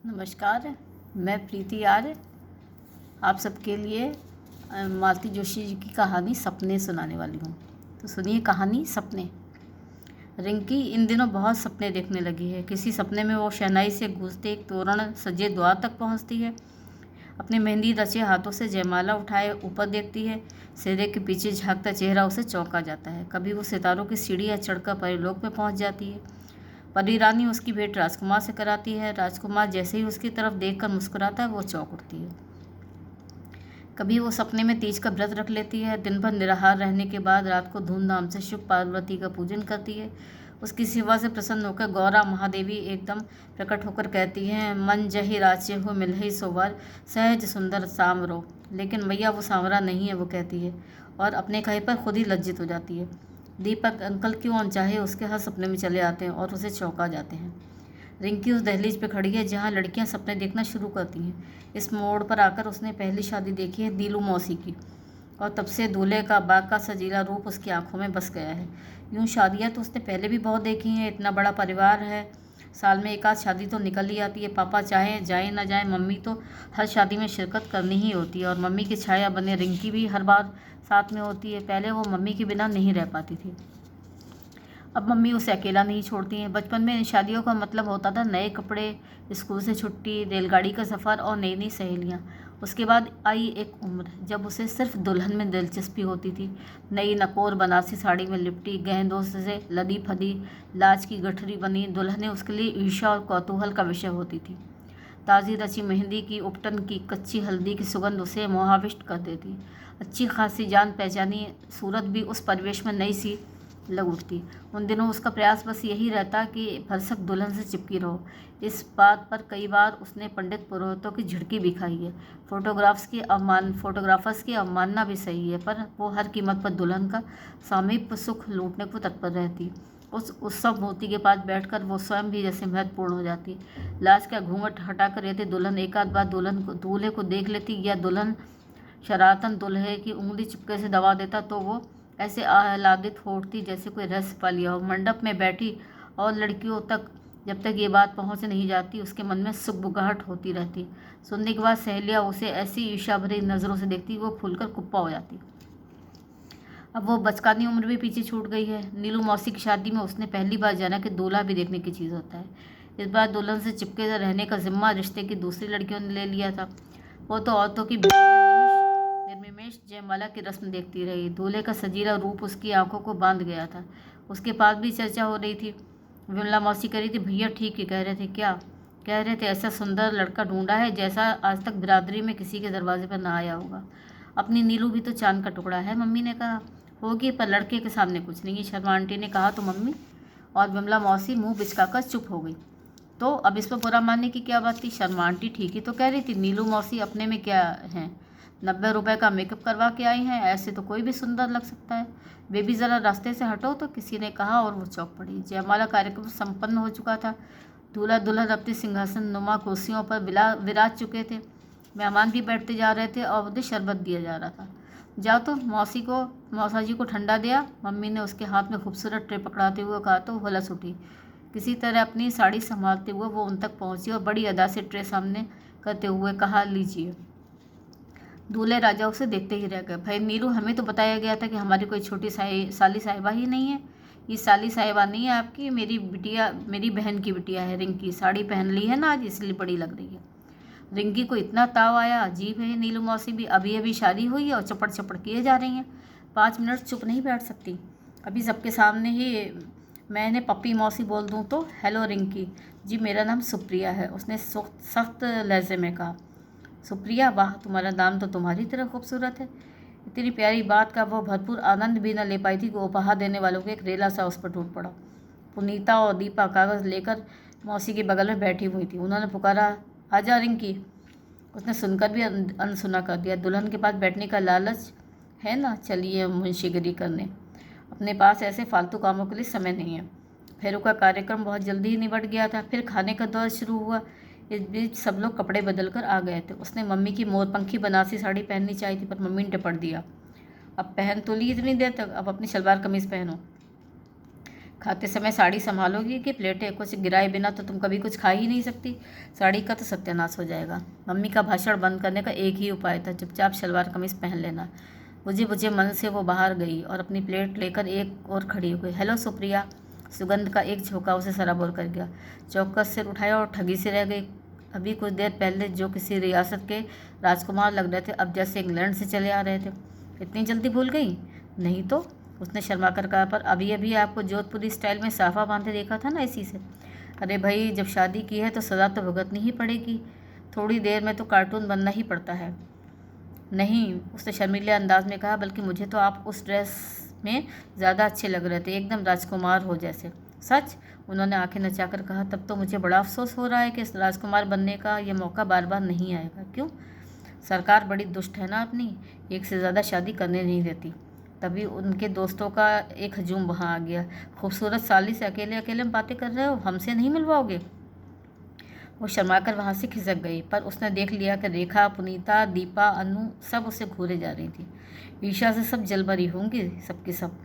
नमस्कार, मैं प्रीति आर्य आप सबके लिए मालती जोशी जी की कहानी सपने सुनाने वाली हूँ। तो सुनिए कहानी सपने। रिंकी इन दिनों बहुत सपने देखने लगी है। किसी सपने में वो शहनाई से गूंजते एक तोरण सजे द्वार तक पहुँचती है। अपने मेहंदी रचे हाथों से जयमाला उठाए ऊपर देखती है। सेहरे के पीछे झांकता चेहरा उसे चौंका जाता है। कभी वो सितारों की सीढ़ियाँ चढ़कर परलोक में पहुँच जाती है। परी रानी उसकी भेंट राजकुमार से कराती है। राजकुमार जैसे ही उसकी तरफ देखकर मुस्कुराता है वो चौंक उठती है। कभी वो सपने में तीज का व्रत रख लेती है। दिन भर निराहार रहने के बाद रात को धूमधाम से शिव पार्वती का पूजन करती है। उसकी सेवा से प्रसन्न होकर गौरा महादेवी एकदम प्रकट होकर कहती हैं, मन जहि राचे हो मिलहि सोवर सहज सुंदर सामरो। लेकिन मैया वो सांवरा नहीं है, वो कहती है, और अपने कहे पर खुद ही लज्जित हो जाती है। दीपक अंकल क्यों अनचाहे उसके हर सपने में चले आते हैं और उसे चौंका जाते हैं। रिंकी उस दहलीज पे खड़ी है जहाँ लड़कियाँ सपने देखना शुरू करती हैं। इस मोड़ पर आकर उसने पहली शादी देखी है नीलू मौसी की, और तब से दूल्हे का बाग का सजीला रूप उसकी आंखों में बस गया है। यूँ शादियाँ तो उसने पहले भी बहुत देखी हैं। इतना बड़ा परिवार है, साल में एक आध शादी तो निकल ही आती है। पापा चाहे जाए ना जाए, मम्मी तो हर शादी में शिरकत करनी ही होती है, और मम्मी की छाया बने रिंकी भी हर बार साथ में होती है। पहले वो मम्मी के बिना नहीं रह पाती थी, अब मम्मी उसे अकेला नहीं छोड़ती हैं। बचपन में इन शादियों का मतलब होता था नए कपड़े, स्कूल से छुट्टी, रेलगाड़ी का सफ़र और नई नई सहेलियाँ। उसके बाद आई एक उम्र जब उसे सिर्फ दुल्हन में दिलचस्पी होती थी। नई नकोर बनारसी साड़ी में लिपटी, गहनों से लदी फदी, लाज की गठरी बनी दुल्हनें उसके लिए ईर्ष्या और कौतूहल का विषय होती थी। ताज़ी रची मेहंदी की, उपटन की, कच्ची हल्दी की सुगंध उसे मोहाविष्ट कर देती। अच्छी खासी जान पहचानी सूरत भी उस परिवेश में नई सी लग उठती। उन दिनों उसका प्रयास बस यही रहता कि भरसक दुल्हन से चिपकी रहो। इस बात पर कई बार उसने पंडित पुरोहितों की झिड़की भी खाई है। फोटोग्राफर्स की अवमानना भी सही है, पर वो हर कीमत पर दुल्हन का सामीप्य सुख लूटने को तत्पर रहती। उस उत्सव मूर्ति के पास बैठकर वो स्वयं भी जैसे महत्वपूर्ण हो जाती। लाज का घूंघट हटाकर यदि दुल्हन एक आध बार दूल्हे को देख लेती, या दुल्हन शरारतन दूल्हे की उंगली चिपके से दबा देता, तो वो ऐसे आह्लादित हो उठती जैसे कोई रस पा लिया हो। मंडप में बैठी और लड़कियों तक जब तक ये बात पहुंच नहीं जाती, उसके मन में सुगबुगाहट होती रहती। सुनने के बाद सहेलियाँ उसे ऐसी ईर्ष्या भरी नज़रों से देखती, वो फूलकर कुप्पा हो जाती। अब वो बचकानी उम्र भी पीछे छूट गई है। नीलू मौसी की शादी में उसने पहली बार जाना कि दूल्हा भी देखने की चीज़ होता है। इस बार दुल्हन से चिपके रहने का जिम्मा रिश्ते की दूसरी लड़कियों ने ले लिया था। वो तो औरतों की निर्निमेष जयमाला की रस्म देखती रही। दूल्हे का सजीला रूप उसकी आंखों को बांध गया था। उसके पास भी चर्चा हो रही थी। विमला मौसी कह रही थी, भैया ठीक ही कह रहे थे। क्या कह रहे थे? ऐसा सुंदर लड़का ढूंढा है जैसा आज तक बिरादरी में किसी के दरवाजे पर ना आया होगा। अपनी नीलू भी तो चांद का टुकड़ा है, मम्मी ने कहा। होगी, पर लड़के के सामने कुछ नहीं, शर्मा आंटी ने कहा तो मम्मी। और विमला मौसी मुंह बिचकाकर चुप हो गई। तो अब इस पर बुरा मानने की क्या बात थी? शर्मा आंटी ठीक ही तो कह रही थी। नीलू मौसी अपने में क्या है, 90 रुपए का मेकअप करवा के आई हैं, ऐसे तो कोई भी सुंदर लग सकता है। बेबी ज़रा रास्ते से हटो, तो किसी ने कहा, और वो चौंक पड़ी। जयमाला कार्यक्रम संपन्न हो चुका था। दूल्हा दुल्हन अपनी सिंहासन नुमा कुर्सियों पर विराज चुके थे। मेहमान भी बैठते जा रहे थे और उन्हें शरबत दिया जा रहा था। जाओ तो मौसा जी को ठंडा दिया, मम्मी ने उसके हाथ में खूबसूरत ट्रे पकड़ाते हुए कहा तो हुलस उठी। किसी तरह अपनी साड़ी संभालते हुए वो उन तक पहुंची और बड़ी अदा से ट्रे सामने करते हुए कहा, लीजिए। दूल्हे राजा उसे देखते ही रह गए। भाई नीलू, हमें तो बताया गया था कि हमारी कोई छोटी साली साहिबा ही नहीं है। ये साली साहिबा नहीं है आपकी, मेरी बिटिया, मेरी बहन की बिटिया है रिंकी। साड़ी पहन ली है ना आज, इसलिए बड़ी लग रही है। रिंकी को इतना ताव आया, अजीब है। नीलू मौसी भी अभी अभी शादी हुई है और चपड़ चपड़ किए जा रही हैं। 5 मिनट चुप नहीं बैठ सकती। अभी सबके सामने ही मैं इन्हें पप्पी मौसी बोल दूँ तो? हेलो रिंकी जी, मेरा नाम सुप्रिया है, उसने सख्त लहजे में कहा। सुप्रिया, वाह, तुम्हारा नाम तो तुम्हारी तरह खूबसूरत है। इतनी प्यारी बात का वो भरपूर आनंद भी न ले पाई थी कि उपहार देने वालों को एक रेला सा उस पर टूट पड़ा। पुनीता और दीपा कागज़ लेकर मौसी के बगल में बैठी हुई थी। उन्होंने पुकारा, आजा रिंकी। उसने सुनकर भी अनसुना कर दिया। दुल्हन के पास बैठने का लालच है ना, चलिए मुंशीगिरी करने। अपने पास ऐसे फालतू कामों के लिए समय नहीं है। फेरू का कार्यक्रम बहुत जल्दी ही निपट गया था। फिर खाने का दौर शुरू हुआ। इस बीच सब लोग कपड़े बदल कर आ गए थे। उसने मम्मी की मोरपंखी बनारसी साड़ी पहननी चाहिए थी, पर मम्मी ने टिपट दिया। अब पहन तो ली इतनी देर तक, अब अपनी सलवार कमीज़ पहनो। खाते समय साड़ी संभालोगी कि प्लेटें? कुछ गिराए बिना तो तुम कभी कुछ खा ही नहीं सकती। साड़ी का तो सत्यानाश हो जाएगा। मम्मी का भाषण बंद करने का एक ही उपाय था, चुपचाप सलवार कमीज पहन लेना। बुझे बुझे मन से वो बाहर गई और अपनी प्लेट लेकर एक और खड़ी हो गई। हेलो सुप्रिया। सुगंध का एक झोंका उसे सराबोर कर गया। चौकस सिर उठाया और ठगी से रह गई। अभी कुछ देर पहले जो किसी रियासत के राजकुमार लग रहे थे, अब जैसे इंग्लैंड से चले आ रहे थे। इतनी जल्दी भूल गई? नहीं तो, उसने शर्मा कर कहा, पर अभी अभी आपको जोधपुरी स्टाइल में साफा बांधे देखा था ना, इसी से। अरे भाई, जब शादी की है तो सजा तो भुगतनी ही पड़ेगी। थोड़ी देर में तो कार्टून बनना ही पड़ता है। नहीं, उसने शर्मीले अंदाज में कहा, बल्कि मुझे तो आप उस ड्रेस में ज़्यादा अच्छे लग रहे थे, एकदम राजकुमार हो जैसे। सच? उन्होंने आंखें नचाकर कहा। तब तो मुझे बड़ा अफसोस हो रहा है कि इस राजकुमार बनने का यह मौका बार बार नहीं आएगा। क्यों? सरकार बड़ी दुष्ट है ना अपनी, एक से ज़्यादा शादी करने नहीं देती। तभी उनके दोस्तों का एक हजूम वहाँ आ गया। खूबसूरत साली से अकेले अकेले में बातें कर रहे हो, हमसे नहीं मिलवाओगे? वो शर्माकर वहाँ से खिसक गई, पर उसने देख लिया कि रेखा, पुनीता, दीपा, अनु सब उसे घूरे जा रही थी। ईर्ष्या से सब जल भरी होंगी, सबकी सब।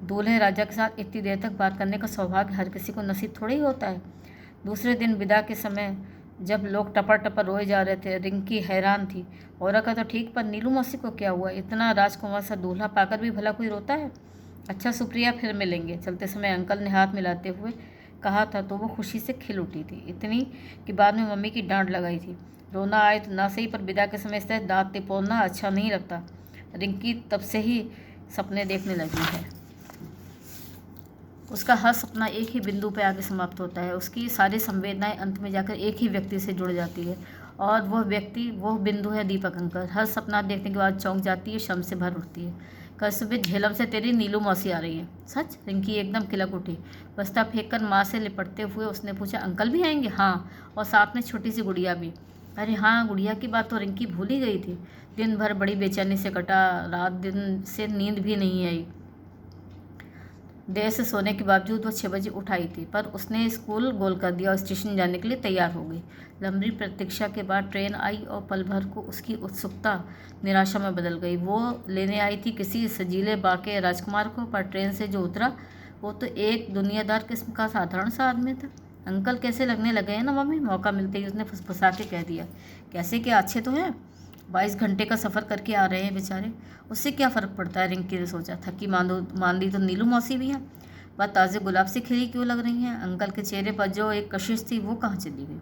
दूल्हे राजा के साथ इतनी देर तक बात करने का सौभाग्य हर किसी को नसीब थोड़ा ही होता है। दूसरे दिन विदा के समय जब लोग टपर टपर रोए जा रहे थे, रिंकी हैरान थी। औरा का तो ठीक, पर नीलू मौसी को क्या हुआ? इतना राजकुमार सा दूल्हा पाकर भी भला कोई रोता है? अच्छा सुप्रिया, फिर मिलेंगे। चलते समय अंकल ने हाथ मिलाते हुए कहा था तो वो खुशी से खिल उठी थी, इतनी कि बाद में मम्मी की डांट लगाई थी। रोना आए तो ना सही, पर विदा के समय इस तरह दांत तिपोड़ना अच्छा नहीं लगता। रिंकी तब से ही सपने देखने लगी है। उसका हर सपना एक ही बिंदु पर आके समाप्त होता है। उसकी सारी संवेदनाएं अंत में जाकर एक ही व्यक्ति से जुड़ जाती है, और वह व्यक्ति, वह बिंदु है दीपक अंकल। हर सपना देखने के बाद चौंक जाती है, शर्म से भर उठती है। कल सुबह झेलम से तेरी नीलू मौसी आ रही है। सच? रिंकी एकदम खिलक उठी। बस्ता फेंक कर माँ से लिपटते हुए उसने पूछा, अंकल भी आएंगे? हाँ, और साथ में छोटी सी गुड़िया भी। अरे हाँ, गुड़िया की बात तो रिंकी भूल ही गई थी। दिन भर बड़ी बेचैनी से कटा, रात दिन से नींद भी नहीं आई। देर से सोने के बावजूद वो 6 बजे उठ आई थी, पर उसने स्कूल गोल कर दिया और स्टेशन जाने के लिए तैयार हो गई। लंबी प्रतीक्षा के बाद ट्रेन आई और पल भर को उसकी उत्सुकता निराशा में बदल गई। वो लेने आई थी किसी सजीले बाके राजकुमार को, पर ट्रेन से जो उतरा वो तो एक दुनियादार किस्म का साधारण सा आदमी था। अंकल कैसे लगने लगे हैं ना मम्मी? मौका मिलते ही उसने फुसफुसा के कह दिया। कैसे, क्या अच्छे तो हैं? 22 घंटे का सफ़र करके आ रहे हैं बेचारे, उससे क्या फ़र्क पड़ता है? रिंकी ने सोचा। थकी मांदी तो नीलू मौसी भी हैं, वह ताज़े गुलाब से खिली क्यों लग रही हैं? अंकल के चेहरे पर जो एक कशिश थी वो कहाँ चली गई?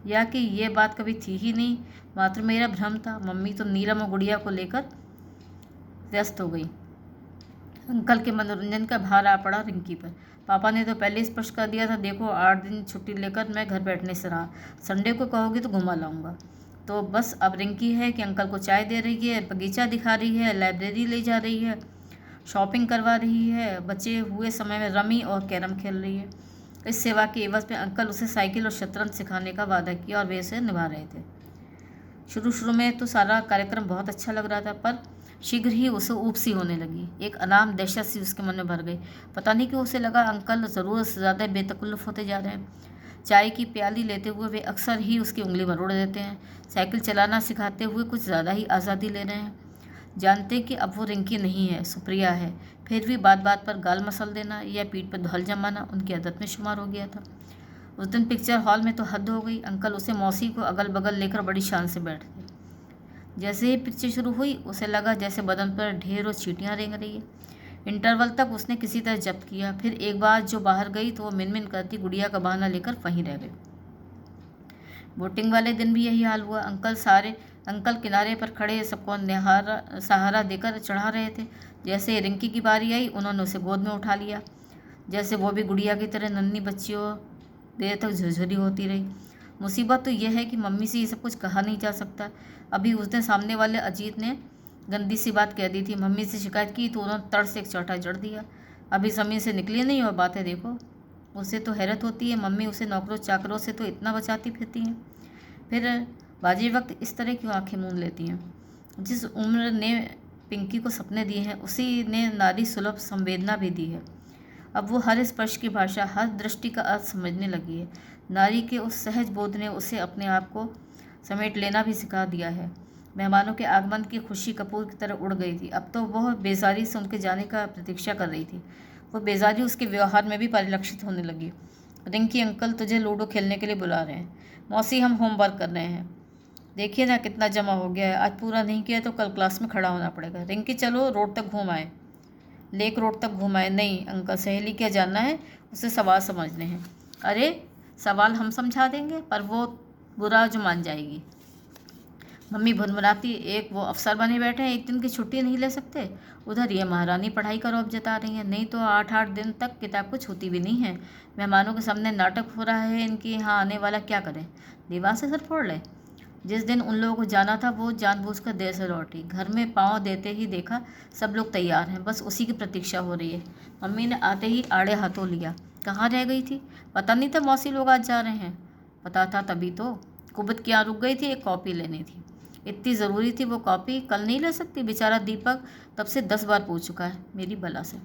या कि ये बात कभी थी ही नहीं, मात्र मेरा भ्रम था। मम्मी तो नीलम और गुड़िया को लेकर व्यस्त हो गई। अंकल के मनोरंजन का भार आ पड़ा रिंकी पर। पापा ने तो पहले स्पष्ट कर दिया था, देखो 8 दिन छुट्टी लेकर मैं घर बैठने से रहा, संडे को कहोगे तो घुमा लाऊंगा। तो बस अब रिंकी है कि अंकल को चाय दे रही है, बगीचा दिखा रही है, लाइब्रेरी ले जा रही है, शॉपिंग करवा रही है, बचे हुए समय में रमी और कैरम खेल रही है। इस सेवा के एवज में अंकल उसे साइकिल और शतरंज सिखाने का वादा किया और वे इसे निभा रहे थे। शुरू शुरू में तो सारा कार्यक्रम बहुत अच्छा लग रहा था, पर शीघ्र ही उसे ऊब सी होने लगी। एक अनाम दहशत सी उसके मन में भर गई। पता नहीं क्यों उसे लगा अंकल ज़रूरत से ज़्यादा बेतकल्लुफ़ होते जा रहे हैं। चाय की प्याली लेते हुए वे अक्सर ही उसकी उंगली मरोड़ देते हैं। साइकिल चलाना सिखाते हुए कुछ ज़्यादा ही आज़ादी ले रहे हैं। जानते हैं कि अब वो रिंकी नहीं है, सुप्रिया है, फिर भी बात बात पर गाल मसल देना या पीठ पर धौल जमाना उनकी आदत में शुमार हो गया था। उस दिन पिक्चर हॉल में तो हद हो गई। अंकल उसे मौसी को अगल बगल लेकर बड़ी शान से बैठ गए। जैसे ही पिक्चर शुरू हुई उसे लगा जैसे बदन पर ढेरों चींटियाँ रेंग रही है। इंटरवल तक उसने किसी तरह जब्त किया। फिर एक बार जो बाहर गई तो वो मिनमिन करती गुड़िया का बहाना लेकर वहीं रह गई। बोटिंग वाले दिन भी यही हाल हुआ। अंकल किनारे पर खड़े सबको सहारा देकर चढ़ा रहे थे। जैसे ही रिंकी की बारी आई उन्होंने उसे गोद में उठा लिया, जैसे वो भी गुड़िया की तरह नन्ही बच्चियों देर तक झुरझुरी होती रही। मुसीबत तो यह है कि मम्मी से ये सब कुछ कहा नहीं जा सकता। अभी उस दिन सामने वाले अजीत ने गंदी सी बात कह दी थी। मम्मी से शिकायत की तो उन्होंने तड़ से एक चौथा जड़ दिया। अभी ज़मीन से निकली नहीं और बातें देखो। उसे तो हैरत होती है, मम्मी उसे नौकरों चाकरों से तो इतना बचाती फिरती हैं, फिर बाजी वक्त इस तरह क्यों आंखें मूंद लेती हैं। जिस उम्र ने पिंकी को सपने दिए हैं उसी ने नारी सुलभ संवेदना भी दी है। अब वो हर स्पर्श की भाषा, हर दृष्टि का अर्थ समझने लगी है। नारी के उस सहज बोध ने उसे अपने आप को समेट लेना भी सिखा दिया है। मेहमानों के आगमन की खुशी कपूर की तरह उड़ गई थी। अब तो वह बेजारी से उनके जाने का प्रतीक्षा कर रही थी। वो बेजारी उसके व्यवहार में भी परिलक्षित होने लगी। रिंकी अंकल तुझे लूडो खेलने के लिए बुला रहे हैं। मौसी हम होमवर्क कर रहे हैं। देखिए ना कितना जमा हो गया है, आज पूरा नहीं किया तो कल क्लास में खड़ा होना पड़ेगा। रिंकी चलो रोड तक घूम आए। लेक रोड तक घूम आए। नहीं अंकल, सहेली क्या जानना है, उसे सवाल समझने हैं। अरे सवाल हम समझा देंगे, पर वो बुरा जो मान जाएगी। मम्मी भुनभुनाती, एक वो अफसर बने बैठे हैं, एक दिन की छुट्टी नहीं ले सकते। उधर ये महारानी पढ़ाई का रौब जता रही है, नहीं तो 8-8 दिन तक किताब को छूती भी नहीं है। मेहमानों के सामने नाटक हो रहा है, इनके यहाँ आने वाला क्या करे, दीवार से सर फोड़ ले। जिस दिन उन लोगों को जाना था वो जानबूझकर देर से लौटी। घर में पाँव देते ही देखा सब लोग तैयार हैं, बस उसी की प्रतीक्षा हो रही है। मम्मी ने आते ही आड़े हाथों लिया। कहाँ रह गई थी? पता नहीं था मौसी लोग आज जा रहे हैं। पता था तभी तो कुबत क्या रुक गई थी, एक कॉपी लेनी थी। इतनी ज़रूरी थी वो कॉपी, कल नहीं ले सकती? बेचारा दीपक तब से 10 बार पूछ चुका है मेरी बला से।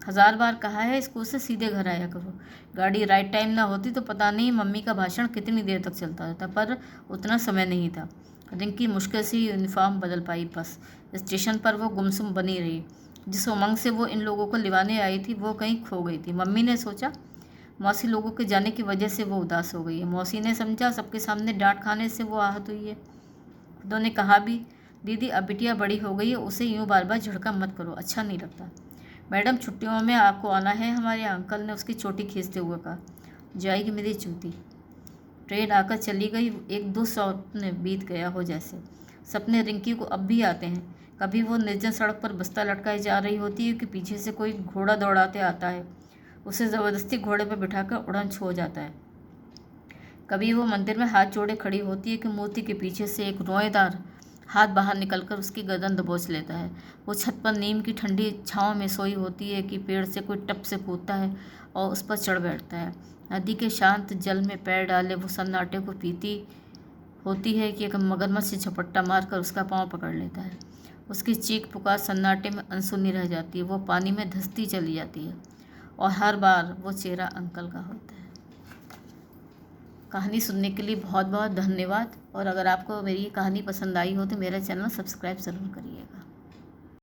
1000 बार कहा है स्कूल से सीधे घर आया करो। गाड़ी राइट टाइम ना होती तो पता नहीं मम्मी का भाषण कितनी देर तक चलता रहता, पर उतना समय नहीं था। रिंकी मुश्किल से यूनिफॉर्म बदल पाई। बस स्टेशन पर वो गुमसुम बनी रही। जिस उमंग से वो इन लोगों को लिवाने आई थी वो कहीं खो गई थी। मम्मी ने सोचा मौसी लोगों के जाने की वजह से वो उदास हो गई है। मौसी ने समझा सबके सामने डांट खाने से वो आहत हुई है। खुदों ने कहा भी, दीदी अब बिटिया बड़ी हो गई है, उसे यूँ बार बार झिड़का मत करो, अच्छा नहीं लगता। मैडम छुट्टियों में आपको आना है हमारे यहाँ, अंकल ने उसकी चोटी खींचते हुए कहा। जाएगी मेरी चूती। ट्रेन आकर चली गई। 1-2 सपने बीत गया हो जैसे। सपने रिंकी को अब भी आते हैं। कभी वो निर्जन सड़क पर बस्ता लटकाई जा रही होती है कि पीछे से कोई घोड़ा दौड़ाते आता है, उसे ज़बरदस्ती घोड़े पर बिठाकर उड़न छो जाता है। कभी वो मंदिर में हाथ जोड़े खड़ी होती है कि मूर्ति के पीछे से एक रोएदार हाथ बाहर निकलकर उसकी गर्दन दबोच लेता है। वो छत पर नीम की ठंडी छाँव में सोई होती है कि पेड़ से कोई टप से कूदता है और उस पर चढ़ बैठता है। नदी के शांत जल में पैर डाले वो सन्नाटे को पीती होती है कि एक मगरमच्छ से झपट्टा मारकर उसका पाँव पकड़ लेता है। उसकी चीख पुकार सन्नाटे में अनसुनी रह जाती है। वो पानी में धंसती चली जाती है और हर बार वो चेहरा अंकल का होता है। कहानी सुनने के लिए बहुत बहुत धन्यवाद। और अगर आपको मेरी कहानी पसंद आई हो तो मेरा चैनल सब्सक्राइब ज़रूर करिए।